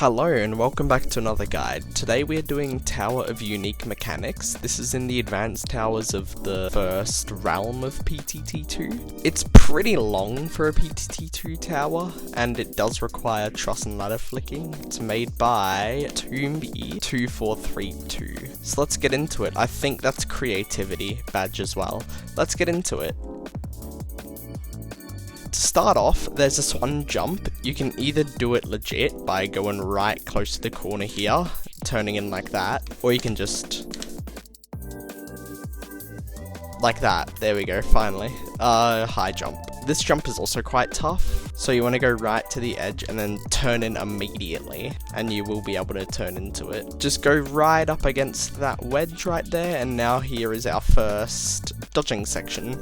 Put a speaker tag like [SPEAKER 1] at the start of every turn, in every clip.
[SPEAKER 1] Hello and welcome back to another guide. Today we are doing Tower of Unique Mechanics. This is in the advanced towers of the first realm of PTTT2. It's pretty long for a PTTT2 tower, and it does require truss and ladder flicking. It's made by obby2432. So let's get into it. I think that's creativity badge as well. Let's get into it. To start off, there's this one jump. You can either do it legit by going right close to the corner here, turning in like that, or you can just like that. There we go, finally. High jump. This jump is also quite tough, so you want to go right to the edge and then turn in immediately, and you will be able to turn into it. Just go right up against that wedge right there, and now here is our first dodging section.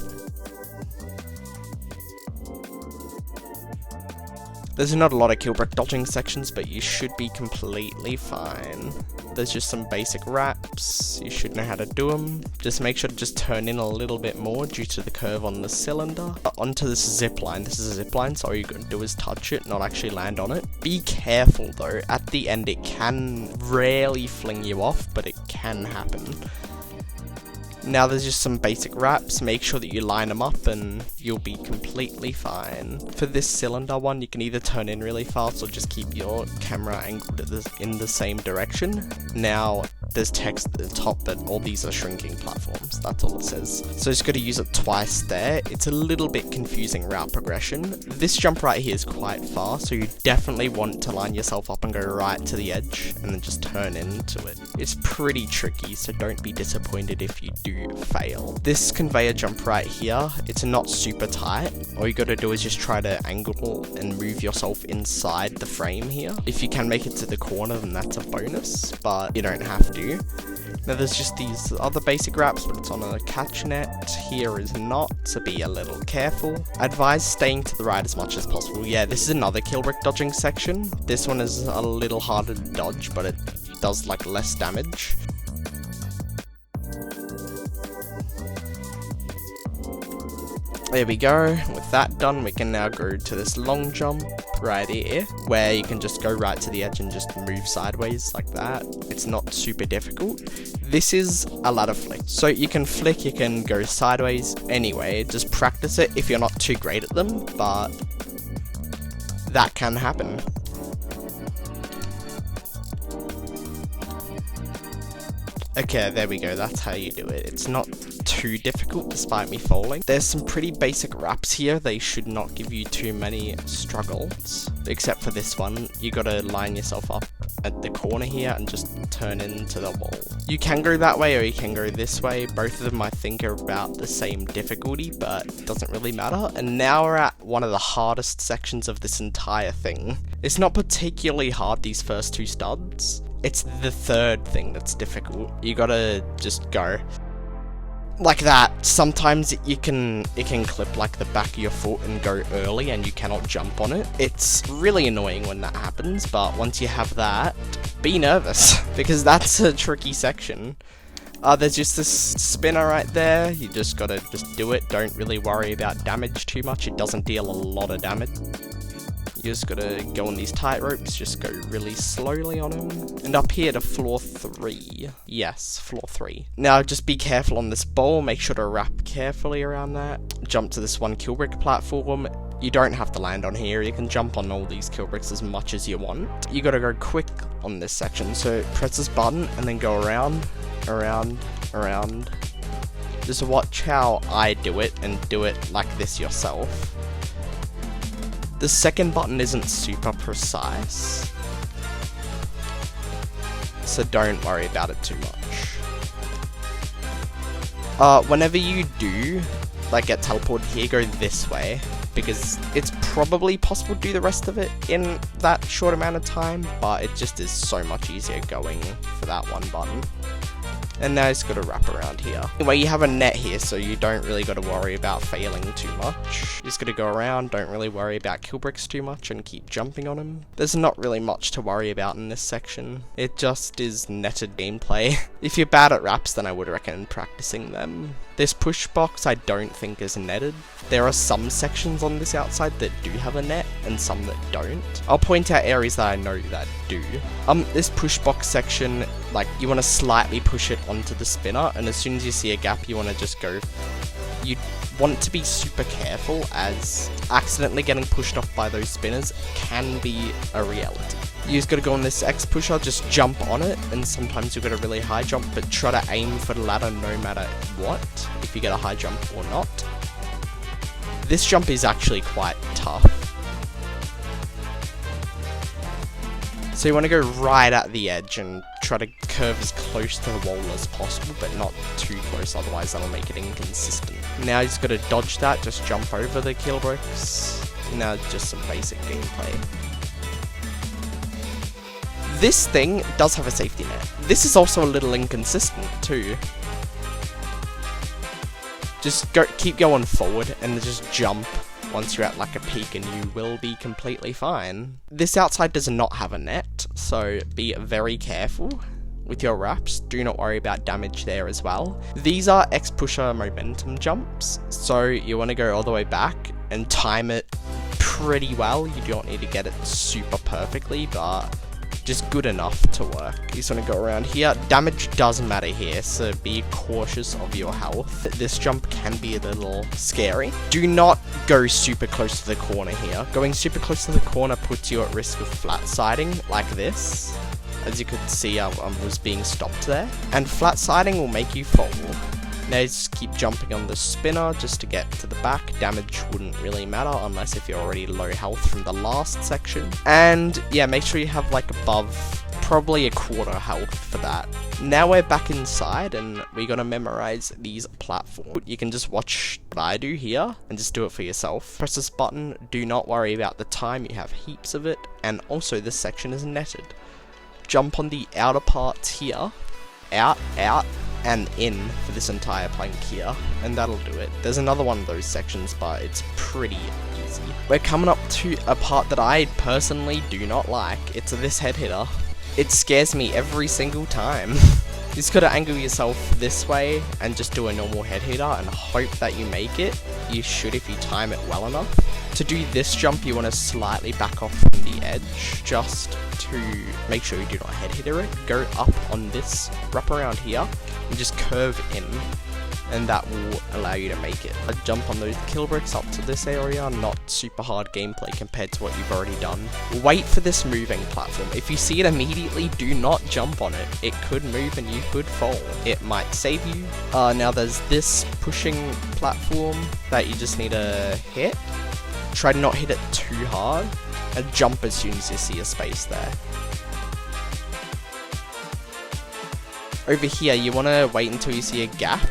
[SPEAKER 1] There's not a lot of kill brick dodging sections, but you should be completely fine. There's just some basic wraps, you should know how to do them. Just make sure to just turn in a little bit more due to the curve on the cylinder. Onto this zip line. This is a zip line, so all you're going to do is touch it, not actually land on it. Be careful though, at the end it can rarely fling you off, but it can happen. Now there's just some basic wraps, make sure that you line them up and you'll be completely fine. For this cylinder one, you can either turn in really fast or just keep your camera angled in the same direction. Now there's text at the top that all these are shrinking platforms, that's all it says. So just got to use it twice there. It's a little bit confusing route progression. This jump right here is quite far, so you definitely want to line yourself up and go right to the edge and then just turn into it. It's pretty tricky, so don't be disappointed if you do fail. This conveyor jump right here, it's not super tight. All you gotta do is just try to angle and move yourself inside the frame here. If you can make it to the corner, then that's a bonus, but you don't have to. Now there's just these other basic wraps, but it's on a catch net. Here is not, so be a little careful. Advise staying to the right as much as possible. Yeah, this is another kill brick dodging section. This one is a little harder to dodge, but it does like less damage. There we go. With that done, we can now go to this long jump right here, where you can just go right to the edge and just move sideways like that. It's not super difficult. This is a ladder flick. So you can flick, you can go sideways. Anyway, just practice it if you're not too great at them, but that can happen. Okay, there we go, that's how you do it. It's not too difficult despite me falling. There's some pretty basic wraps here. They should not give you too many struggles, except for this one. You gotta line yourself up at the corner here and just turn into the wall. You can go that way or you can go this way. Both of them I think are about the same difficulty, but it doesn't really matter. And now we're at one of the hardest sections of this entire thing. It's not particularly hard, these first two studs. It's the third thing that's difficult. You gotta just go like that. Sometimes it can clip like the back of your foot and go early and you cannot jump on it. It's really annoying when that happens, but once you have that, be nervous because that's a tricky section. There's just this spinner right there. You just gotta do it. Don't really worry about damage too much. It doesn't deal a lot of damage. You just gotta go on these tight ropes, just go really slowly on them. And up here to floor 3. Yes, floor 3. Now just be careful on this ball, make sure to wrap carefully around that. Jump to this one kill brick platform. You don't have to land on here, you can jump on all these kill bricks as much as you want. You gotta go quick on this section, so press this button and then go around, around, around. Just watch how I do it and do it like this yourself. The second button isn't super precise, so don't worry about it too much. Whenever you do like get teleported here, go this way, because it's probably possible to do the rest of it in that short amount of time, but it just is so much easier going for that one button. And now it's got to wrap around here. Anyway, you have a net here, so you don't really got to worry about failing too much. Just got to go around, don't really worry about kill bricks too much, and keep jumping on them. There's not really much to worry about in this section. It just is netted gameplay. If you're bad at wraps, then I would recommend practicing them. This push box I don't think is netted. There are some sections on this outside that do have a net and some that don't. I'll point out areas that I know that do. This push box section, like, you want to slightly push it onto the spinner, and as soon as you see a gap, you want to just go. You want to be super careful, as accidentally getting pushed off by those spinners can be a reality. You just gotta go on this X pusher, just jump on it, and sometimes you'll get a really high jump, but try to aim for the ladder no matter what, if you get a high jump or not. This jump is actually quite tough. So you want to go right at the edge and try to curve as close to the wall as possible, but not too close, otherwise that'll make it inconsistent. Now you just got to dodge that, just jump over the kill bricks. Now just some basic gameplay. This thing does have a safety net. This is also a little inconsistent too. Just keep going forward and just jump once you're at like a peak and you will be completely fine. This outside does not have a net, so be very careful with your wraps. Do not worry about damage there as well. These are X pusher momentum jumps, so you want to go all the way back and time it pretty well. You don't need to get it super perfectly, but just good enough to work. You just want to go around here. Damage doesn't matter here, so be cautious of your health. This jump can be a little scary. Do not go super close to the corner here. Going super close to the corner puts you at risk of flat siding like this. As you could see, I was being stopped there. And flat siding will make you fall. Now just keep jumping on the spinner just to get to the back. Damage wouldn't really matter unless if you're already low health from the last section. And yeah, make sure you have like above probably a quarter health for that. Now we're back inside and we're gonna memorize these platforms. You can just watch what I do here and just do it for yourself. Press this button, do not worry about the time, you have heaps of it. And also this section is netted. Jump on the outer parts here, out, and in for this entire plank here, and that'll do it. There's another one of those sections, but it's pretty easy. We're coming up to a part that I personally do not like. It's this head hitter. It scares me every single time. You just gotta angle yourself this way and just do a normal head hitter and hope that you make it. You should if you time it well enough. To do this jump, you want to slightly back off from the edge, just to make sure you do not head hitter it. Go up on this, wrap around here, and just curve in, and that will allow you to make it. I jump on those kill bricks up to this area, not super hard gameplay compared to what you've already done. Wait for this moving platform. If you see it immediately, do not jump on it. It could move and you could fall. It might save you. Now there's this pushing platform that you just need to hit. Try to not hit it too hard, and jump as soon as you see a space there. Over here, you want to wait until you see a gap.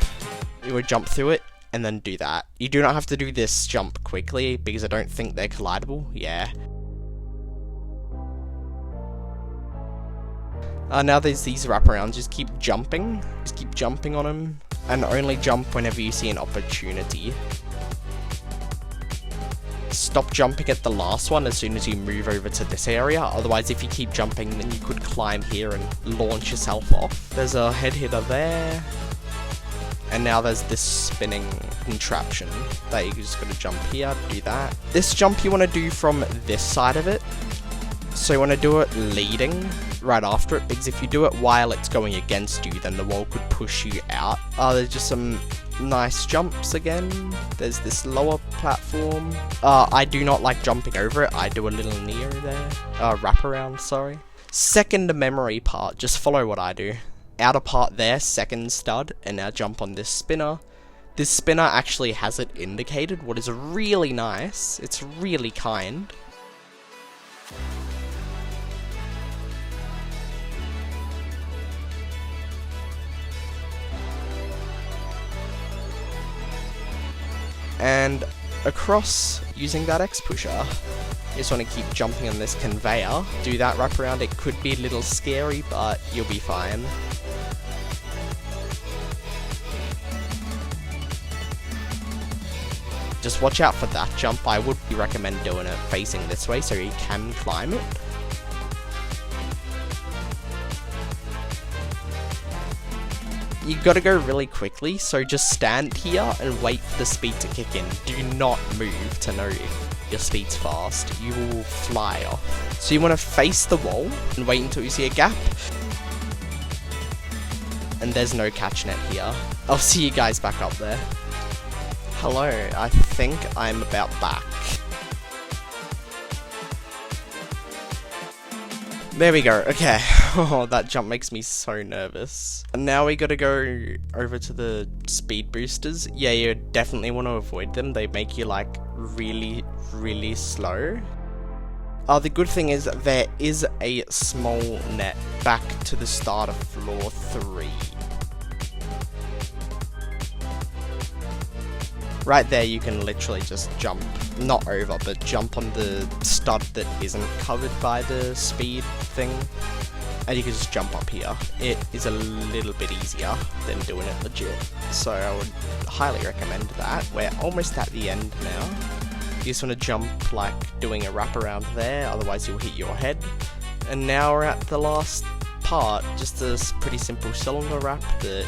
[SPEAKER 1] You would jump through it, and then do that. You do not have to do this jump quickly, because I don't think they're collidable. Yeah. Now there's these wraparounds. Just keep jumping. Just keep jumping on them, and only jump whenever you see an opportunity. Stop jumping at the last one as soon as you move over to this area, otherwise if you keep jumping then you could climb here and launch yourself off. There's a head hitter there, and now there's this spinning contraption that you just gotta jump here, do that. This jump you want to do from this side of it, so you want to do it leading right after it, because if you do it while it's going against you then the wall could push you out. There's just some nice jumps again. There's this lower platform. I do not like jumping over it. I do a little near there. Wraparound, sorry. Second memory part, just follow what I do. Outer part there, second stud, and now jump on this spinner. This spinner actually has it indicated, what is really nice. It's really kind. And across using that X pusher, you just want to keep jumping on this conveyor. Do that wraparound. It could be a little scary, but you'll be fine. Just watch out for that jump. I would recommend doing it facing this way so you can climb it. you gotta go really quickly, so just stand here and wait for the speed to kick in. Do not move to know if your speed's fast. You will fly off. So you want to face the wall and wait until you see a gap. And there's no catch net here. I'll see you guys back up there. Hello, I think I'm about back. There we go, okay. Oh, that jump makes me so nervous. And now we gotta go over to the speed boosters. Yeah, you definitely want to avoid them. They make you like really, really slow. The good thing is there is a small net back to the start of floor 3. Right there you can literally just jump, not over, but jump on the stud that isn't covered by the speed thing. And you can just jump up here. It is a little bit easier than doing it legit. So I would highly recommend that. We're almost at the end now. You just want to jump like doing a wrap around there, otherwise you'll hit your head. And now we're at the last part, just a pretty simple cylinder wrap that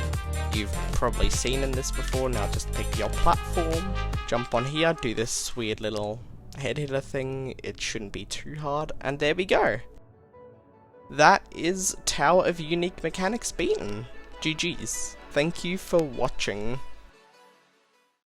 [SPEAKER 1] you've probably seen in this before. Now just pick your platform, jump on here, do this weird little head hitter thing. It shouldn't be too hard, and there we go. That is Tower of Unique Mechanics beaten. GG's. Thank you for watching.